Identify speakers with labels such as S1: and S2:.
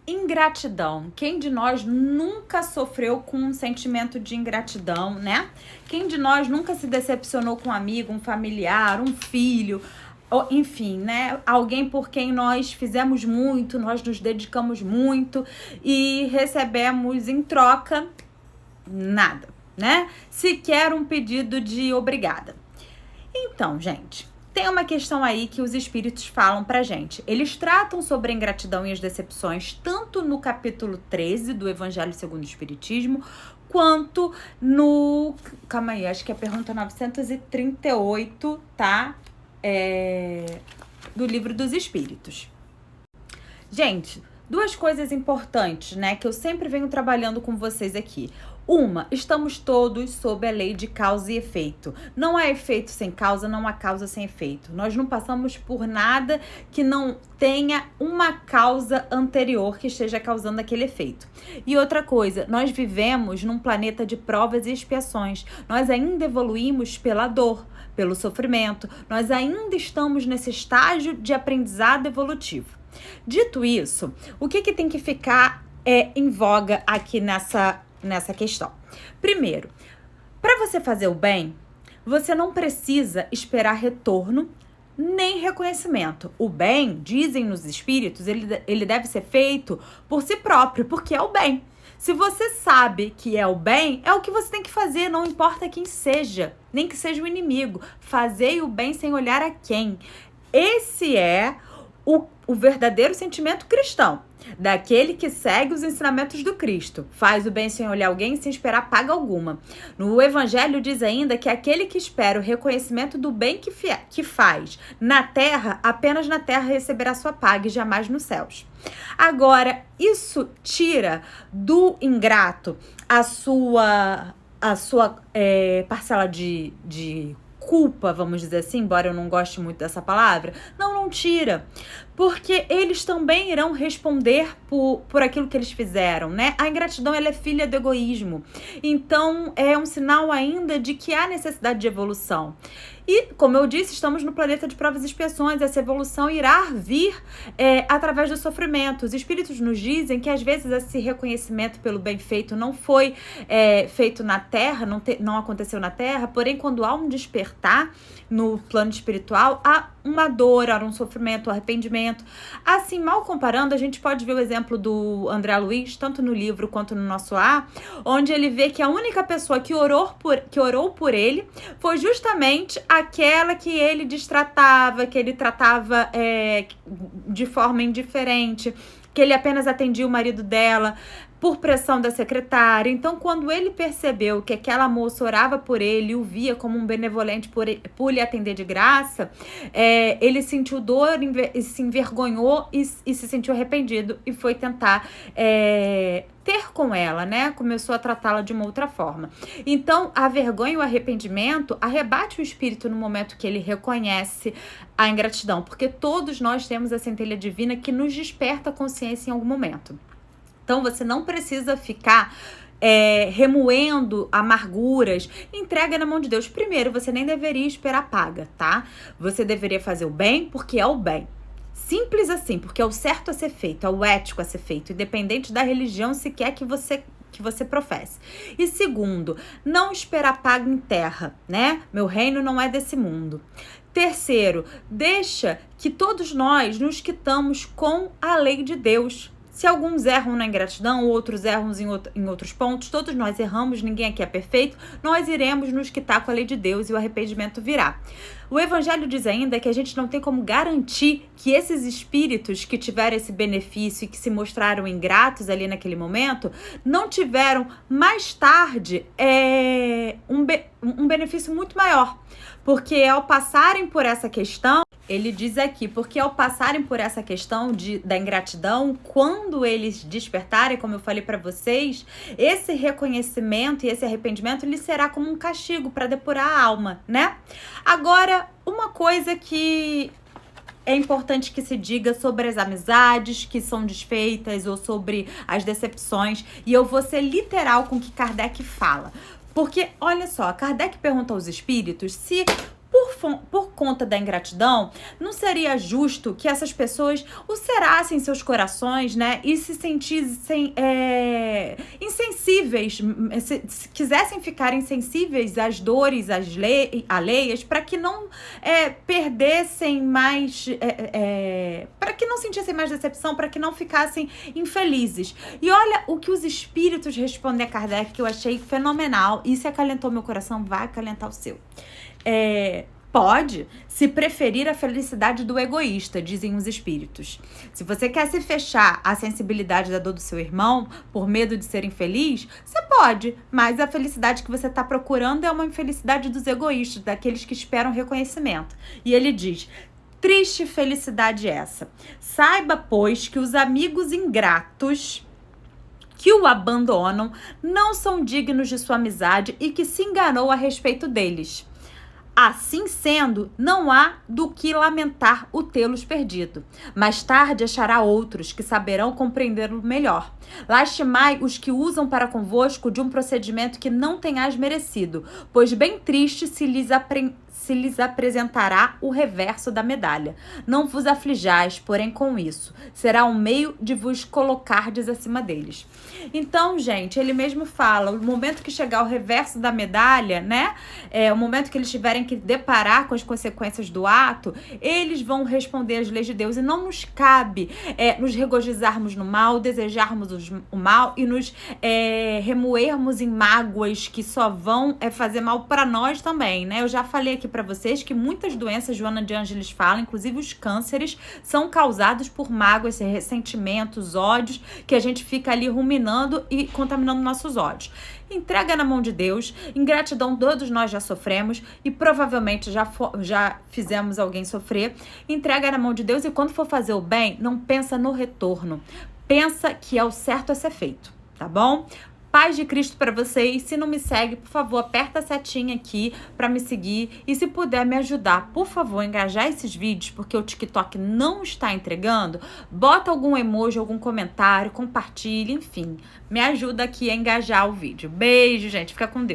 S1: ingratidão. Quem de nós nunca sofreu com um sentimento de ingratidão, né? Quem de nós nunca se decepcionou com um amigo, um familiar, um filho, enfim, né? Alguém por quem nós fizemos muito, nós nos dedicamos muito e recebemos em troca nada, né? Sequer um pedido de obrigada. Então, gente, tem uma questão aí que os espíritos falam pra gente. Eles tratam sobre a ingratidão e as decepções, tanto no capítulo 13 do Evangelho segundo o Espiritismo, quanto no... Calma aí, acho que é a pergunta 938, tá? Do Livro dos Espíritos. Gente, duas coisas importantes, né, que eu sempre venho trabalhando com vocês aqui. Uma, estamos todos sob a lei de causa e efeito. Não há efeito sem causa, não há causa sem efeito. Nós não passamos por nada que não tenha uma causa anterior que esteja causando aquele efeito. E outra coisa, nós vivemos num planeta de provas e expiações. Nós ainda evoluímos pela dor, pelo sofrimento. Nós ainda estamos nesse estágio de aprendizado evolutivo. Dito isso, o que tem que ficar em voga aqui nessa questão? Primeiro, para você fazer o bem, você não precisa esperar retorno nem reconhecimento. O bem, dizem nos espíritos, ele deve ser feito por si próprio, porque é o bem. Se você sabe que é o bem, é o que você tem que fazer, não importa quem seja, nem que seja o inimigo. Fazei o bem sem olhar a quem. Esse é o verdadeiro sentimento cristão, daquele que segue os ensinamentos do Cristo. Faz o bem sem olhar alguém, sem esperar paga alguma. No Evangelho diz ainda que aquele que espera o reconhecimento do bem que faz na terra, apenas na terra receberá sua paga e jamais nos céus. Agora, isso tira do ingrato a sua parcela de culpa, vamos dizer assim, embora eu não goste muito dessa palavra. Não tira. Porque eles também irão responder por aquilo que eles fizeram, né? A ingratidão, ela é filha do egoísmo. Então, é um sinal ainda de que há necessidade de evolução. E, como eu disse, estamos no planeta de provas e expiações. Essa evolução irá vir através do sofrimento. Os espíritos nos dizem que, às vezes, esse reconhecimento pelo bem feito não foi feito na Terra, não aconteceu na Terra, porém, quando há um despertar no plano espiritual, há uma dor, há um sofrimento, um arrependimento. Assim, mal comparando, a gente pode ver o exemplo do André Luiz, tanto no livro quanto no nosso lar, onde ele vê que a única pessoa que orou por ele foi justamente aquela que ele destratava, que ele tratava de forma indiferente, que ele apenas atendia o marido dela por pressão da secretária. Então, quando ele percebeu que aquela moça orava por ele, o via como um benevolente por lhe atender de graça, ele sentiu dor, se envergonhou e se sentiu arrependido e foi tentar ter com ela, né? Começou a tratá-la de uma outra forma. Então, a vergonha e o arrependimento arrebate o espírito no momento que ele reconhece a ingratidão, porque todos nós temos a centelha divina que nos desperta a consciência em algum momento. Então, você não precisa ficar remoendo amarguras. Entrega na mão de Deus. Primeiro, você nem deveria esperar paga, tá? Você deveria fazer o bem porque é o bem. Simples assim, porque é o certo a ser feito, é o ético a ser feito, independente da religião sequer que você professe. E segundo, não esperar paga em terra, né? Meu reino não é desse mundo. Terceiro, deixa que todos nós nos quitamos com a lei de Deus. Se alguns erram na ingratidão, outros erram em outros pontos, todos nós erramos, ninguém aqui é perfeito, nós iremos nos quitar com a lei de Deus e o arrependimento virá. O Evangelho diz ainda que a gente não tem como garantir que esses espíritos que tiveram esse benefício e que se mostraram ingratos ali naquele momento, não tiveram mais tarde um benefício muito maior. Porque ao passarem por essa questão, ele diz aqui, porque ao passarem por essa questão da ingratidão, quando eles despertarem, como eu falei para vocês, esse reconhecimento e esse arrependimento lhe será como um castigo para depurar a alma, né? Agora, uma coisa que é importante que se diga sobre as amizades que são desfeitas ou sobre as decepções, e eu vou ser literal com o que Kardec fala. Porque, olha só, Kardec pergunta aos espíritos se por conta da ingratidão, não seria justo que essas pessoas ulcerassem seus corações, né? E se sentissem insensíveis, se quisessem ficar insensíveis às dores alheias, para que não perdessem mais, para que não sentissem mais decepção, para que não ficassem infelizes. E olha o que os espíritos respondem a Kardec, que eu achei fenomenal. E se acalentou meu coração, vai acalentar o seu. Pode, se preferir a felicidade do egoísta, dizem os espíritos. Se você quer se fechar à sensibilidade da dor do seu irmão por medo de ser infeliz, você pode, mas a felicidade que você está procurando é uma infelicidade dos egoístas, daqueles que esperam reconhecimento. E ele diz: triste felicidade essa. Saiba, pois, que os amigos ingratos que o abandonam não são dignos de sua amizade e que se enganou a respeito deles. Assim sendo, não há do que lamentar o tê-los perdido. Mais tarde achará outros que saberão compreendê-lo melhor. Lastimai os que usam para convosco de um procedimento que não tenhais merecido, pois bem triste se lhes apresentará o reverso da medalha. Não vos aflijais, porém, com isso. Será um meio de vos colocardes acima deles. Então, gente, ele mesmo fala, o momento que chegar o reverso da medalha, né? O momento que eles tiverem que deparar com as consequências do ato, eles vão responder às leis de Deus. E não nos cabe nos regozijarmos no mal, desejarmos o mal e nos remoermos em mágoas que só vão fazer mal para nós também, né? Eu já falei aqui para vocês que muitas doenças, Joana de Ângeles fala, inclusive os cânceres, são causados por mágoas, ressentimentos, ódios, que a gente fica ali ruminando e contaminando nossos ódios. Entrega na mão de Deus. Ingratidão todos nós já sofremos e provavelmente já fizemos alguém sofrer. Entrega na mão de Deus e quando for fazer o bem, não pensa no retorno. Pensa que é o certo a ser feito, tá bom? Paz de Cristo para vocês. Se não me segue, por favor, aperta a setinha aqui para me seguir. E se puder me ajudar, por favor, engajar esses vídeos, porque o TikTok não está entregando, bota algum emoji, algum comentário, compartilhe, enfim. Me ajuda aqui a engajar o vídeo. Beijo, gente. Fica com Deus.